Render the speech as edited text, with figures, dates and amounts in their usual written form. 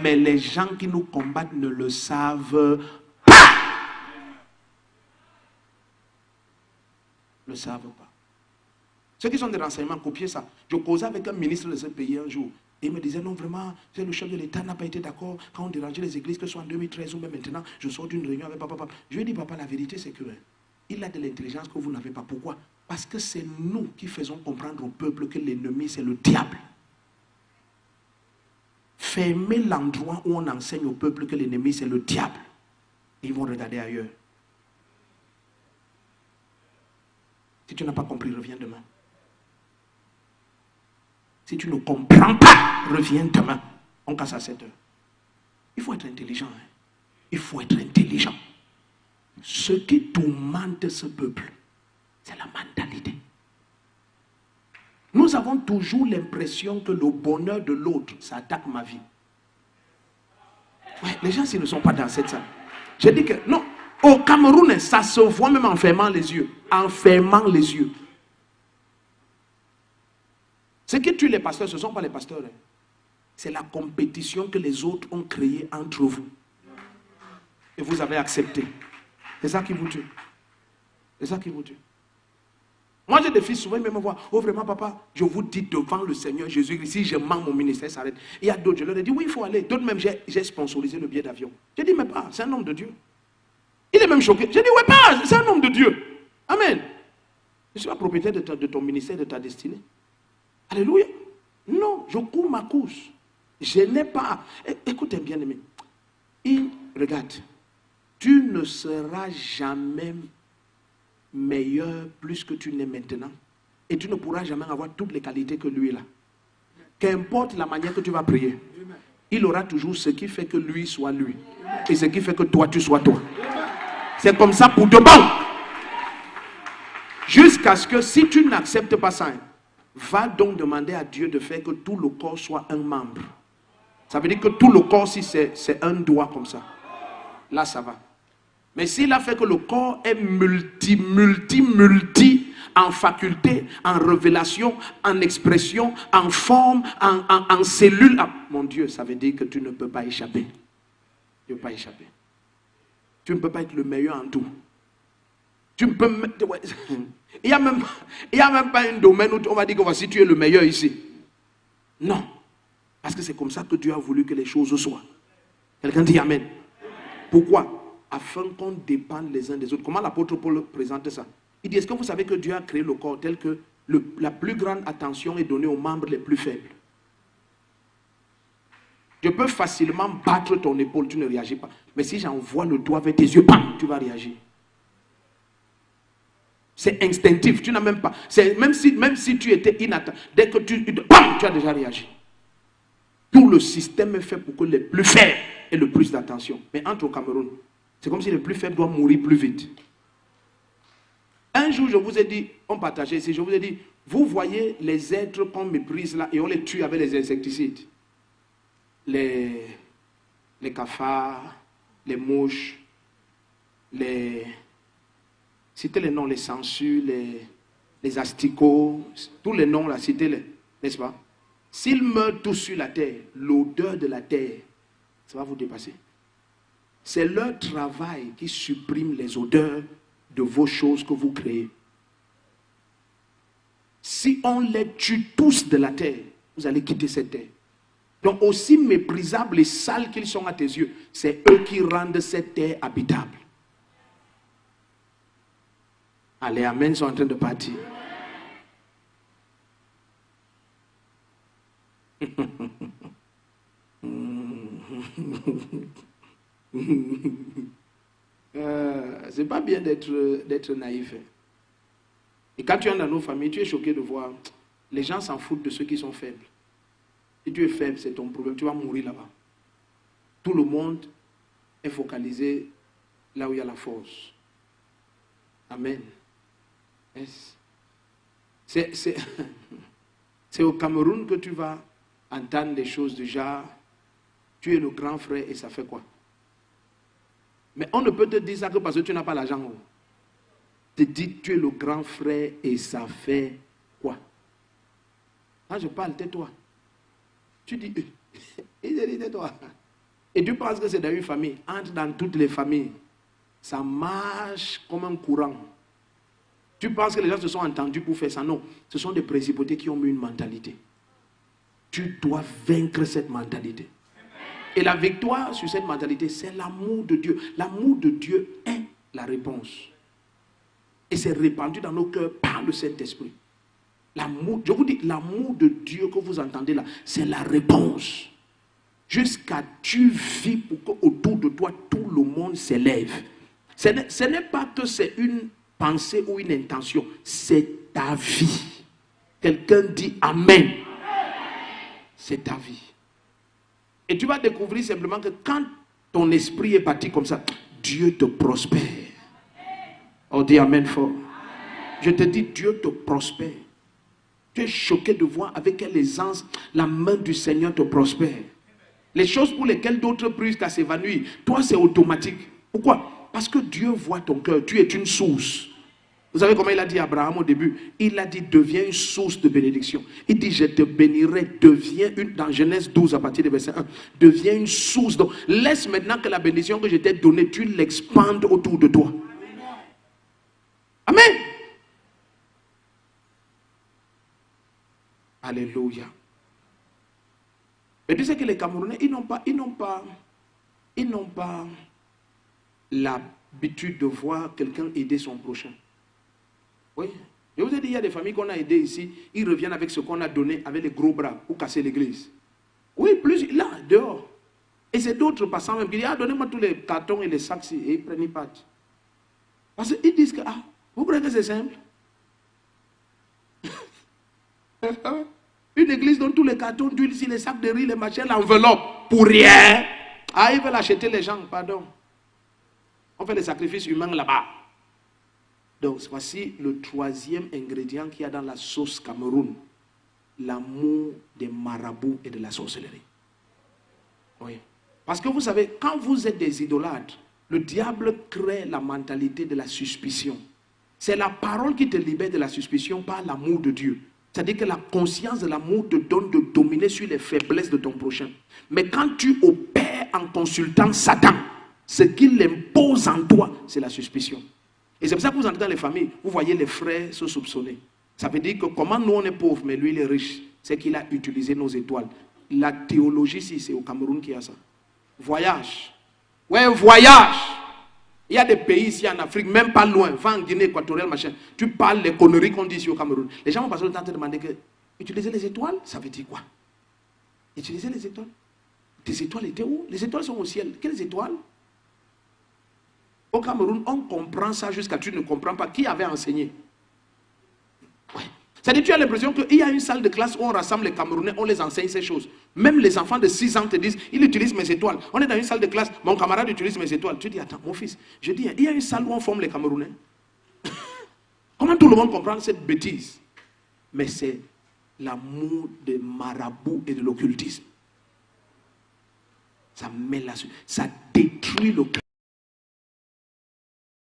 Mais les gens qui nous combattent ne le savent pas. Ne le savent pas. Ceux qui sont des renseignements, copiez ça. Je causais avec un ministre de ce pays un jour. Et il me disait, non, vraiment, le chef de l'État n'a pas été d'accord quand on dérangeait les églises, que ce soit en 2013 ou même maintenant, je sors d'une réunion avec papa. Je lui ai dit, papa, la vérité, c'est que il a de l'intelligence que vous n'avez pas. Pourquoi? Parce que c'est nous qui faisons comprendre au peuple que l'ennemi, c'est le diable. Fermez l'endroit où on enseigne au peuple que l'ennemi, c'est le diable. Ils vont regarder ailleurs. Si tu n'as pas compris, reviens demain. Si tu ne comprends pas, reviens demain. On casse à 7 heures. Il faut être intelligent. Hein? Il faut être intelligent. Ce qui tourmente ce peuple, c'est la mentalité. Nous avons toujours l'impression que le bonheur de l'autre, ça attaque ma vie. Ouais, les gens, s'ils ne sont pas dans cette salle. Je dis que non, au Cameroun, ça se voit même en fermant les yeux. En fermant les yeux. Ce qui tue les pasteurs, ce ne sont pas les pasteurs. Hein. C'est la compétition que les autres ont créée entre vous. Et vous avez accepté. C'est ça qui vous tue. C'est ça qui vous tue. Moi, j'ai des fils, souvent, ils me voient. Oh, vraiment, papa, je vous dis devant le Seigneur Jésus, si je manque, mon ministère s'arrête. Il y a d'autres, je leur ai dit, oui, il faut aller. D'autres, même, j'ai sponsorisé le billet d'avion. J'ai dit, mais pas, c'est un homme de Dieu. Il est même choqué. J'ai dit, ouais, pas, c'est un homme de Dieu. Amen. Je ne suis pas propriétaire de ton ministère, de ta destinée. Alléluia. Non, je cours ma course. Je n'ai pas. Écoutez bien, aimé. Regarde. Tu ne seras jamais meilleur plus que tu n'es maintenant. Et tu ne pourras jamais avoir toutes les qualités que lui a. Qu'importe la manière que tu vas prier, il aura toujours ce qui fait que lui soit lui. Et ce qui fait que toi, tu sois toi. C'est comme ça pour de bon. Jusqu'à ce que si tu n'acceptes pas ça, va donc demander à Dieu de faire que tout le corps soit un membre. Ça veut dire que tout le corps, si c'est un doigt comme ça, là ça va. Mais s'il a fait que le corps est multi, en faculté, en révélation, en expression, en forme, en cellule, ah, mon Dieu, ça veut dire que tu ne peux pas échapper. Tu ne peux pas échapper. Tu ne peux pas être le meilleur en tout. Tu ne peux... Ouais. Il n'y a même pas un domaine où on va dire que voici tu es le meilleur ici. Non. Parce que c'est comme ça que Dieu a voulu que les choses soient. Quelqu'un dit Amen. Pourquoi? Afin qu'on dépende les uns des autres. Comment l'apôtre Paul présente ça? Il dit, est-ce que vous savez que Dieu a créé le corps tel que la plus grande attention est donnée aux membres les plus faibles? Je peux facilement battre ton épaule, tu ne réagis pas. Mais si j'envoie le doigt vers tes yeux, bam, tu vas réagir. C'est instinctif, tu n'as même pas. Même si tu étais inattendu, dès que bam, tu as déjà réagi. Tout le système est fait pour que les plus faibles aient le plus d'attention. Mais entre au Cameroun, c'est comme si les plus faibles doivent mourir plus vite. Un jour, je vous ai dit, on partageait ici, je vous ai dit, vous voyez les êtres qu'on méprise là et on les tue avec les insecticides. Les cafards, les mouches, citez les noms, les sangsues, les asticots, tous les noms là, citez-les, n'est-ce pas? S'ils meurent tous sur la terre, l'odeur de la terre, ça va vous dépasser. C'est leur travail qui supprime les odeurs de vos choses que vous créez. Si on les tue tous de la terre, vous allez quitter cette terre. Donc aussi méprisables et sales qu'ils sont à tes yeux, c'est eux qui rendent cette terre habitable. Allez, amen, sont en train de partir. C'est pas bien d'être naïf. Et quand tu es dans nos familles, tu es choqué de voir les gens s'en foutent de ceux qui sont faibles. Si tu es faible, c'est ton problème, tu vas mourir là-bas. Tout le monde est focalisé là où il y a la force. Amen. Yes. C'est au Cameroun que tu vas entendre des choses du genre, tu es le grand frère et ça fait quoi? Mais on ne peut te dire ça que parce que tu n'as pas l'argent. Te dis, tu es le grand frère et ça fait quoi? Quand je parle, tais-toi. Tu dis, Il dit, tais-toi. Et tu penses que c'est dans une famille. Entre dans toutes les familles. Ça marche comme un courant. Tu penses que les gens se sont entendus pour faire ça? Non. Ce sont des principautés qui ont mis une mentalité. Tu dois vaincre cette mentalité. Et la victoire sur cette mentalité, c'est l'amour de Dieu. L'amour de Dieu est la réponse. Et c'est répandu dans nos cœurs par le Saint-Esprit. L'amour, je vous dis, l'amour de Dieu que vous entendez là, c'est la réponse. Jusqu'à tu vis pour qu'autour de toi, tout le monde s'élève. Ce n'est pas que c'est une pensée ou une intention, c'est ta vie. Quelqu'un dit Amen. C'est ta vie. Et tu vas découvrir simplement que quand ton esprit est parti comme ça, Dieu te prospère. Oh, dis Amen fort. Je te dis, Dieu te prospère. Tu es choqué de voir avec quelle aisance la main du Seigneur te prospère. Les choses pour lesquelles d'autres prient jusqu'à s'évanouir, toi c'est automatique. Pourquoi? Parce que Dieu voit ton cœur. Tu es une source. Vous savez comment il a dit à Abraham au début? Il a dit, deviens une source de bénédiction. Il dit, je te bénirai, deviens une, dans Genèse 12 à partir du verset 1, deviens une source. Donc, laisse maintenant que la bénédiction que je t'ai donnée, tu l'expandes autour de toi. Amen. Alléluia. Mais tu sais que les Camerounais, ils n'ont pas l'habitude de voir quelqu'un aider son prochain. Oui. Je vous ai dit, il y a des familles qu'on a aidées ici, ils reviennent avec ce qu'on a donné avec les gros bras pour casser l'église. Oui, plus là, dehors. Et c'est d'autres passants même qui disent, ah, donnez-moi tous les cartons et les sacs et ils prennent pas. Parce qu'ils disent que, ah, vous croyez que c'est simple? Une église donne tous les cartons d'huile, les sacs de riz, les machins, l'enveloppe, pour rien. Ah, ils veulent acheter les gens, pardon. On fait des sacrifices humains là-bas. Donc, voici le troisième ingrédient qu'il y a dans la sauce Cameroun. L'amour des marabouts et de la sorcellerie. Oui. Parce que vous savez, quand vous êtes des idolâtres, le diable crée la mentalité de la suspicion. C'est la parole qui te libère de la suspicion par l'amour de Dieu. C'est-à-dire que la conscience de l'amour te donne de dominer sur les faiblesses de ton prochain. Mais quand tu opères en consultant Satan, ce qu'il impose en toi, c'est la suspicion. Et c'est pour ça que vous entrez dans les familles, vous voyez les frères se soupçonner. Ça veut dire que comment nous on est pauvres, mais lui il est riche. C'est qu'il a utilisé nos étoiles. La théologie, si c'est au Cameroun qui a ça. Voyage. Ouais, voyage. Il y a des pays ici en Afrique, même pas loin, va en Guinée équatoriale, machin. Tu parles des conneries qu'on dit ici au Cameroun. Les gens vont passer le temps de te demander que utiliser les étoiles, ça veut dire quoi? Utiliser les étoiles? Tes étoiles étaient où? Les étoiles sont au ciel. Quelles étoiles? Au Cameroun, on comprend ça jusqu'à tu ne comprends pas. Qui avait enseigné? Ouais. C'est-à-dire tu as l'impression qu'il y a une salle de classe où on rassemble les Camerounais, on les enseigne ces choses. Même les enfants de 6 ans te disent, il utilise mes étoiles. On est dans une salle de classe, mon camarade utilise mes étoiles. Tu dis, attends, mon fils, je dis, il y a une salle où on forme les Camerounais. Comment tout le monde comprend cette bêtise? Mais c'est l'amour des marabouts et de l'occultisme. Ça met là-dessus, ça détruit le cœur.